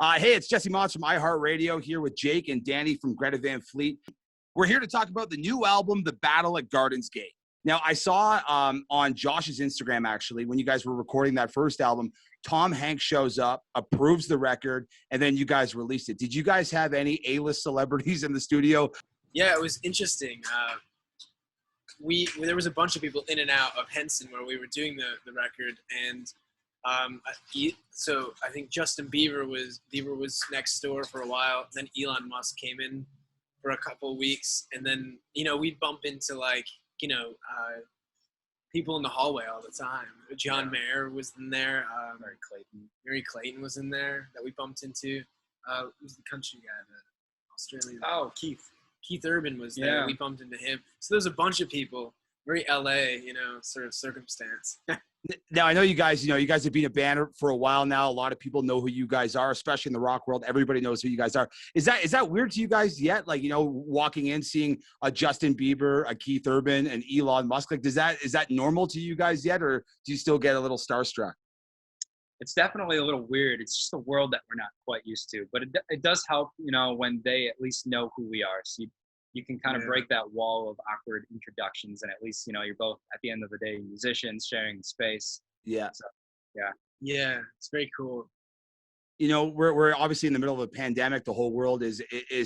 Hey, it's Jesse Motz from iHeartRadio here with Jake and Danny from Greta Van Fleet. We're here to talk about the new album, The Battle at Garden's Gate. Now, I saw on Josh's Instagram, actually, when you guys were recording that first album, Tom Hanks shows up, approves the record, and then you guys released it. Did you guys have any A-list celebrities in the studio? Yeah, it was interesting. There was a bunch of people in and out of Henson where we were doing the record, and so I think Justin Bieber was next door for a while. Then Elon Musk came in for a couple of weeks, and then we'd bump into people in the hallway all the time. John Mayer was in there. Mary Clayton was in there that we bumped into. Who's the country guy? The Australian. Oh, Keith Urban was there. Yeah. We bumped into him. So there's a bunch of people. Very LA, sort of circumstance. Now, I know you guys have been a band for a while now. A lot of people know who you guys are, especially in the rock world. Everybody knows who you guys are. Is that weird to you guys yet? Like, walking in, seeing a Justin Bieber, a Keith Urban, and Elon Musk. Like, is that normal to you guys yet, or do you still get a little starstruck? It's definitely a little weird. It's just a world that we're not quite used to. But it does help, when they at least know who we are. So you can kind of break that wall of awkward introductions, and at least you're both at the end of the day musicians sharing the space. Yeah. So, yeah, it's very cool. We're obviously in the middle of a pandemic. The whole world is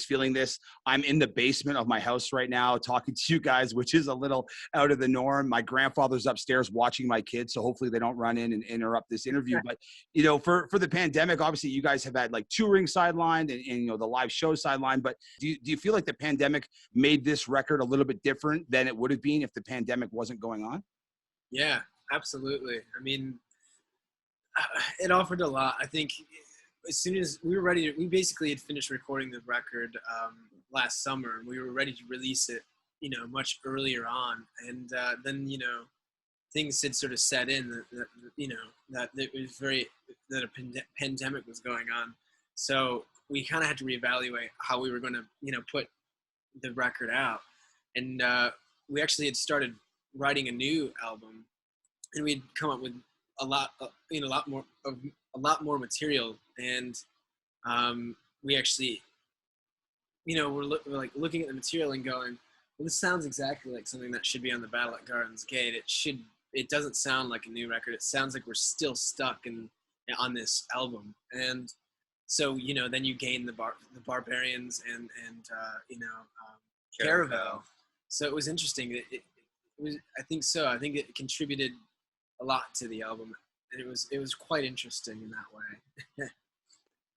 feeling this. I'm in the basement of my house right now talking to you guys, which is a little out of the norm. My grandfather's upstairs watching my kids, so hopefully they don't run in and interrupt this interview. But for the pandemic, obviously you guys have had like touring sidelined and the live show sidelined. But do you feel like the pandemic made this record a little bit different than it would have been if the pandemic wasn't going on? Yeah, absolutely. I mean, it offered a lot. I think as soon as we were ready, we basically had finished recording the record last summer, and we were ready to release it, much earlier on. And then, things had sort of set in that it was that a pandemic was going on. So we kind of had to reevaluate how we were going to, put the record out. And we actually had started writing a new album, and we'd come up with a lot more material, and we actually we're like looking at the material and going, well, this sounds exactly like something that should be on the Battle at Garden's Gate. It doesn't sound like a new record. It sounds like we're still stuck on this album. And so then you gain the Barbarians and Caravel. So it was interesting. It was, I think so. I think it contributed a lot to the album, and it was quite interesting in that way.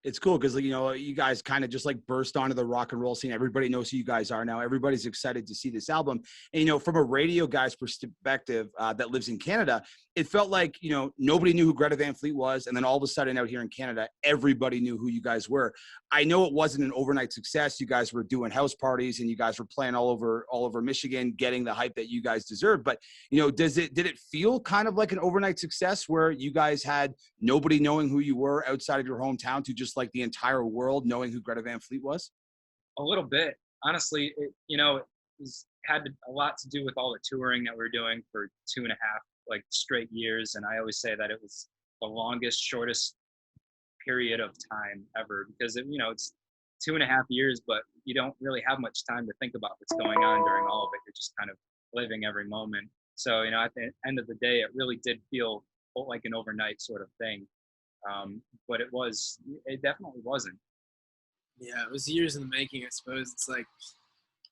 It's cool because you guys kind of just like burst onto the rock and roll scene. Everybody knows who you guys are now. Everybody's excited to see this album. And from a radio guy's perspective that lives in Canada, it felt like nobody knew who Greta Van Fleet was, and then all of a sudden out here in Canada, everybody knew who you guys were. I know it wasn't an overnight success. You guys were doing house parties, and you guys were playing all over Michigan, getting the hype that you guys deserve. But did it feel kind of like an overnight success where you guys had nobody knowing who you were outside of your hometown to just like the entire world knowing who Greta Van Fleet was? A little bit, honestly. It had a lot to do with all the touring that we were doing for 2.5 straight years, and I always say that it was the longest, shortest period of time ever, because it's 2.5 years, but you don't really have much time to think about what's going on during all of it. You're just kind of living every moment. So at the end of the day, it really did feel like an overnight sort of thing, but it definitely wasn't. Yeah, it was years in the making, I suppose. It's like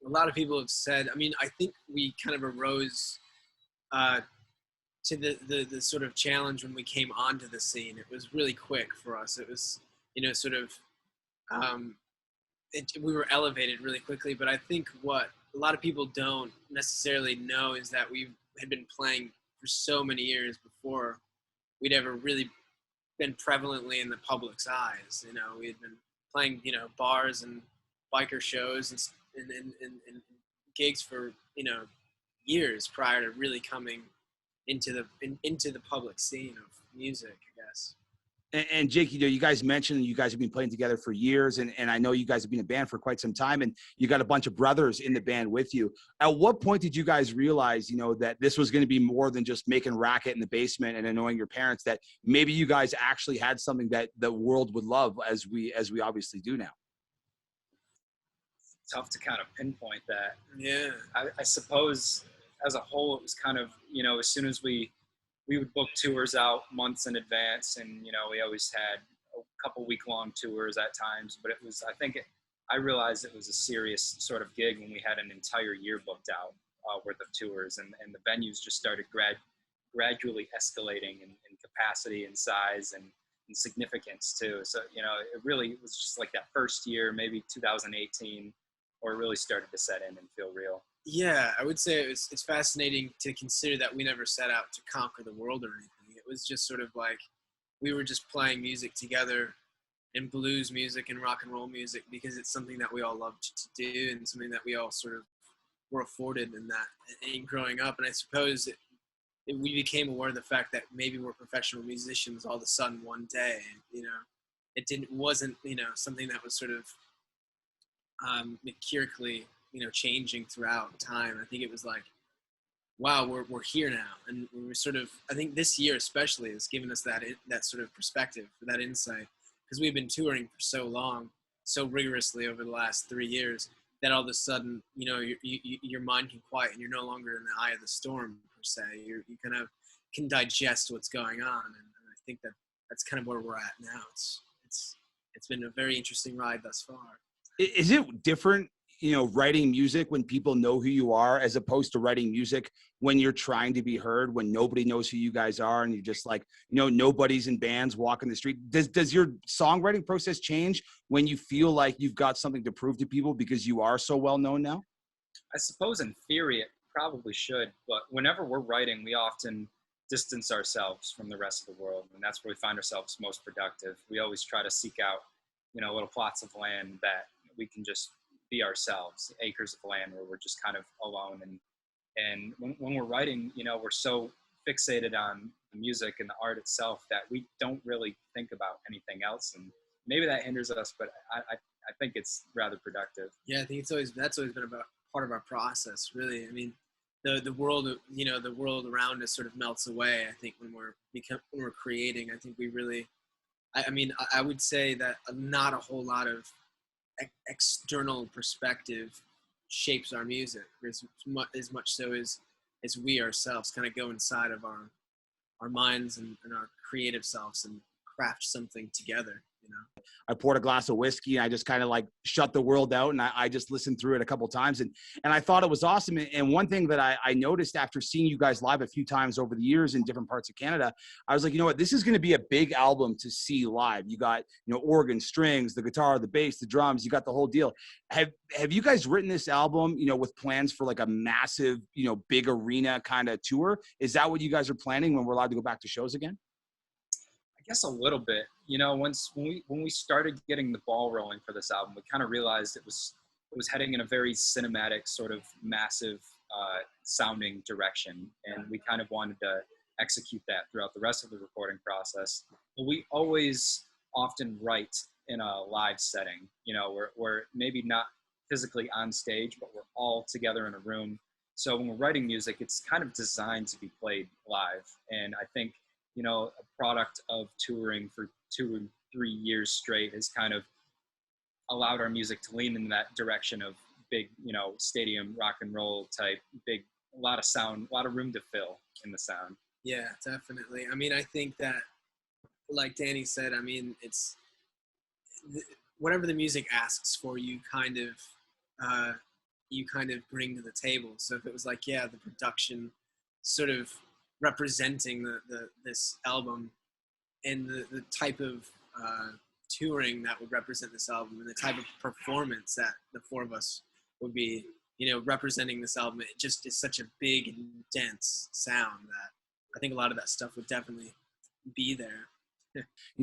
a lot of people have said, I mean, I think we kind of arose to the sort of challenge when we came onto the scene. It was really quick for us. It was, sort of, we were elevated really quickly. But I think what a lot of people don't necessarily know is that we had been playing for so many years before we'd ever really been prevalently in the public's eyes. We had been playing, bars and biker shows and gigs for, years prior to really coming into the public scene of music, I guess. And Jake, you guys mentioned you guys have been playing together for years, and I know you guys have been a band for quite some time, and you got a bunch of brothers in the band with you. At what point did you guys realize, that this was going to be more than just making racket in the basement and annoying your parents, that maybe you guys actually had something that the world would love, as we obviously do now? Tough to kind of pinpoint that. Yeah. I suppose as a whole, it was kind of, as soon as we would book tours out months in advance, and we always had a couple week-long tours at times, but I realized it was a serious sort of gig when we had an entire year booked out worth of tours, and the venues just started gradually escalating in capacity and size and significance too. So it really was just like that first year, maybe 2018, or it really started to set in and feel real. Yeah, I would say it's fascinating to consider that we never set out to conquer the world or anything. It was just sort of like we were just playing music together, and blues music and rock and roll music, because it's something that we all loved to do and something that we all sort of were afforded in growing up. And I suppose we became aware of the fact that maybe we're professional musicians all of a sudden one day. It wasn't something that was sort of empirically changing throughout time. I think it was like, wow, we're here now, and we're sort of, I think this year especially has given us that sort of perspective, that insight, because we've been touring for so long, so rigorously over the last 3 years, that all of a sudden your mind can quiet and you're no longer in the eye of the storm per se. You kind of can digest what's going on, and I think that's kind of where we're at now. It's been a very interesting ride thus far. Is it different, writing music when people know who you are, as opposed to writing music when you're trying to be heard, when nobody knows who you guys are, and you're just like, nobody's in bands walking the street? Does your songwriting process change when you feel like you've got something to prove to people because you are so well known now? I suppose in theory it probably should, but whenever we're writing, we often distance ourselves from the rest of the world, and that's where we find ourselves most productive. We always try to seek out, little plots of land that we can just be ourselves, acres of land where we're just kind of alone. And when we're writing, we're so fixated on the music and the art itself that we don't really think about anything else. And maybe that hinders us, but I think it's rather productive. Yeah, I think that's always been about part of our process, really. I mean, the world, the world around us sort of melts away. I think when we're creating, I think we really, I would say that not a whole lot of external perspective shapes our music as much so as we ourselves kind of go inside of our minds and our creative selves and craft something together. I poured a glass of whiskey and I just kind of like shut the world out, and I just listened through it a couple of times, and I thought it was awesome. And one thing that I noticed after seeing you guys live a few times over the years in different parts of Canada, I was like, this is going to be a big album to see live. You got, organ, strings, the guitar, the bass, the drums, you got the whole deal. Have you guys written this album, with plans for like a massive, big arena kind of tour? Is that what you guys are planning when we're allowed to go back to shows again? I guess a little bit. When we started getting the ball rolling for this album, we kind of realized it was heading in a very cinematic, sort of massive sounding direction, and we kind of wanted to execute that throughout the rest of the recording process. But we always often write in a live setting. We're maybe not physically on stage, but we're all together in a room. So when we're writing music, it's kind of designed to be played live, and I think a product of touring for 2 and 3 years straight has kind of allowed our music to lean in that direction of big, stadium rock and roll type, a lot of sound, a lot of room to fill in the sound. Yeah, definitely. I think that, like Danny said, it's whatever the music asks for, you kind of bring to the table. So if it was like, the production sort of representing this album, and the type of touring that would represent this album, and the type of performance that the four of us would be, representing this album, it just is such a big and dense sound that I think a lot of that stuff would definitely be there.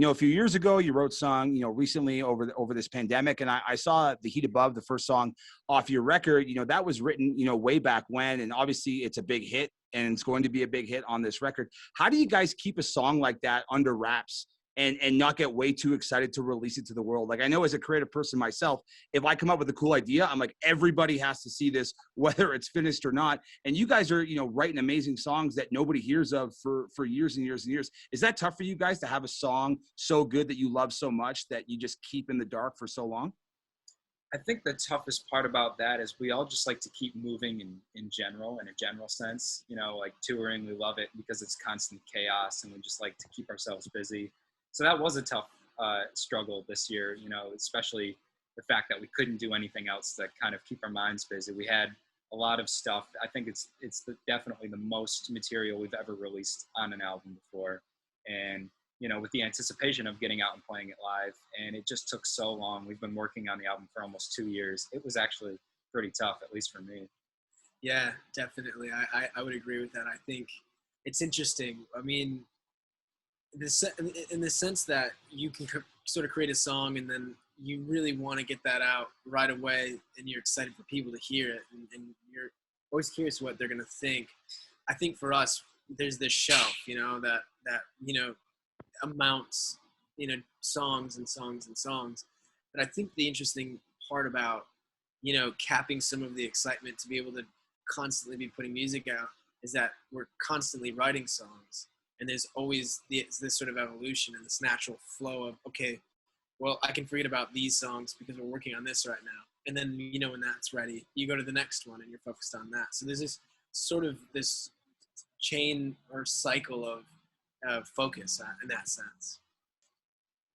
A few years ago, you wrote song, recently over this pandemic, and I saw The Heat Above, the first song off your record, that was written, way back when, and obviously it's a big hit, and it's going to be a big hit on this record. How do you guys keep a song like that under wraps and not get way too excited to release it to the world. Like I know as a creative person myself, if I come up with a cool idea, I'm like, everybody has to see this, whether it's finished or not. And you guys are, writing amazing songs that nobody hears of for years and years and years. Is that tough for you guys to have a song so good that you love so much that you just keep in the dark for so long? I think the toughest part about that is we all just like to keep moving in a general sense. Like touring, we love it because it's constant chaos and we just like to keep ourselves busy. So that was a tough struggle this year, especially the fact that we couldn't do anything else to kind of keep our minds busy. We had a lot of stuff. I think it's definitely the most material we've ever released on an album before. And with the anticipation of getting out and playing it live. And it just took so long. We've been working on the album for almost 2 years. It was actually pretty tough, at least for me. Yeah, definitely. I would agree with that. I think it's interesting. I mean, in the sense that you can sort of create a song and then you really want to get that out right away and you're excited for people to hear it and you're always curious what they're going to think. I think for us, there's this shelf, that amounts, songs and songs and songs. But I think the interesting part about, capping some of the excitement to be able to constantly be putting music out is that we're constantly writing songs. And there's always this sort of evolution and this natural flow of, okay, well, I can forget about these songs because we're working on this right now. And then, when that's ready, you go to the next one and you're focused on that. So there's this sort of this chain or cycle of focus in that sense.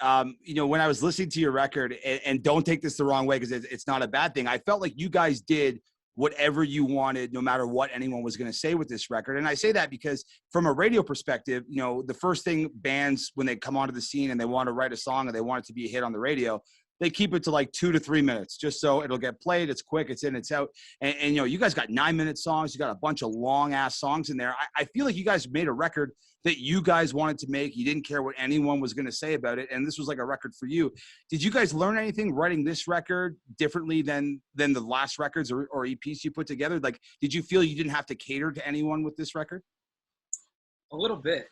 When I was listening to your record, and don't take this the wrong way because it's not a bad thing, I felt like you guys did whatever you wanted, no matter what anyone was going to say with this record. And I say that because from a radio perspective, the first thing bands, when they come onto the scene and they want to write a song and they want it to be a hit on the radio, they keep it to like 2 to 3 minutes just so it'll get played. It's quick, it's in, it's out. And you guys got 9-minute songs. You got a bunch of long ass songs in there. I feel like you guys made a record that you guys wanted to make. You didn't care what anyone was going to say about it. And this was like a record for you. Did you guys learn anything writing this record differently than the last records or EPs you put together? Like, did you feel you didn't have to cater to anyone with this record? A little bit.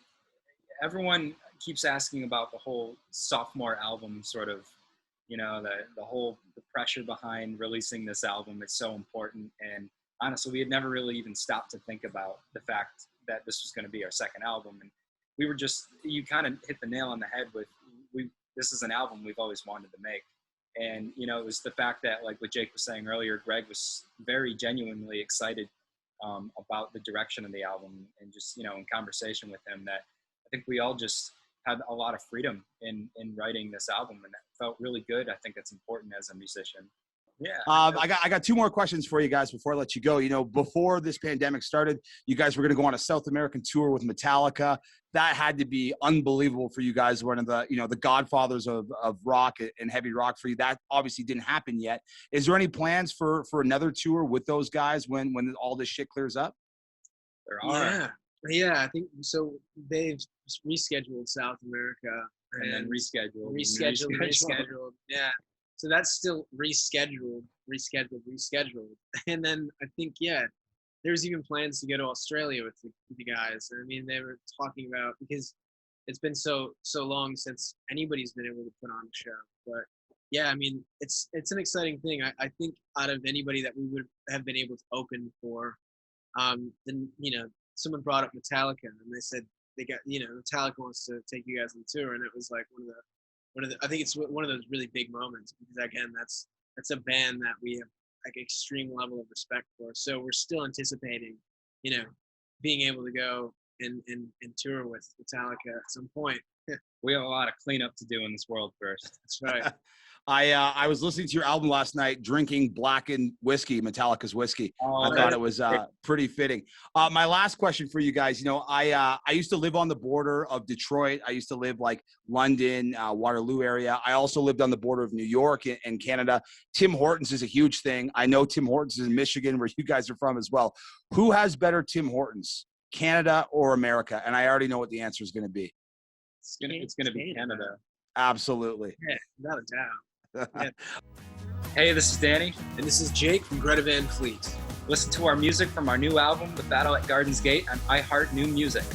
Everyone keeps asking about the whole sophomore album sort of, the pressure behind releasing this album. It's so important. And honestly, we had never really even stopped to think about the fact that this was going to be our second album. And we were you kind of hit the nail on the head with, this is an album we've always wanted to make. And, it was the fact that, like what Jake was saying earlier, Greg was very genuinely excited about the direction of the album and just, in conversation with him, that I think we all just had a lot of freedom in writing this album, and that felt really good. I think it's important as a musician. Yeah. I got 2 more questions for you guys before I let you go. Before this pandemic started, you guys were going to go on a South American tour with Metallica. That had to be unbelievable for you guys. One of the, the godfathers of rock and heavy rock for you. That obviously didn't happen yet. Is there any plans for another tour with those guys when all this shit clears up? There are. Yeah, I think so. They've rescheduled South America and then rescheduled. Yeah. So that's still rescheduled. And then I think, there's even plans to go to Australia with the guys. I mean, they were talking about, because it's been so long since anybody's been able to put on a show. But yeah, I mean, it's an exciting thing. I think out of anybody that we would have been able to open for, then, someone brought up Metallica and they said they got, Metallica wants to take you guys on tour. And it was like one of the, I think it's one of those really big moments, because again, that's a band that we have like extreme level of respect for. So we're still anticipating, being able to go and tour with Metallica at some point. We have a lot of cleanup to do in this world first. That's right. I was listening to your album last night, drinking blackened whiskey, Metallica's whiskey. I thought it was pretty fitting. My last question for you guys, I used to live on the border of Detroit. I used to live like London, Waterloo area. I also lived on the border of New York and Canada. Tim Hortons is a huge thing. I know Tim Hortons is in Michigan, where you guys are from as well. Who has better Tim Hortons, Canada or America? And I already know what the answer is going to be. It's going to be Canada. Absolutely. Yeah, without a doubt. Yeah. Hey, this is Danny. And this is Jake from Greta Van Fleet. Listen to our music from our new album, The Battle at Garden's Gate, on iHeart New Music.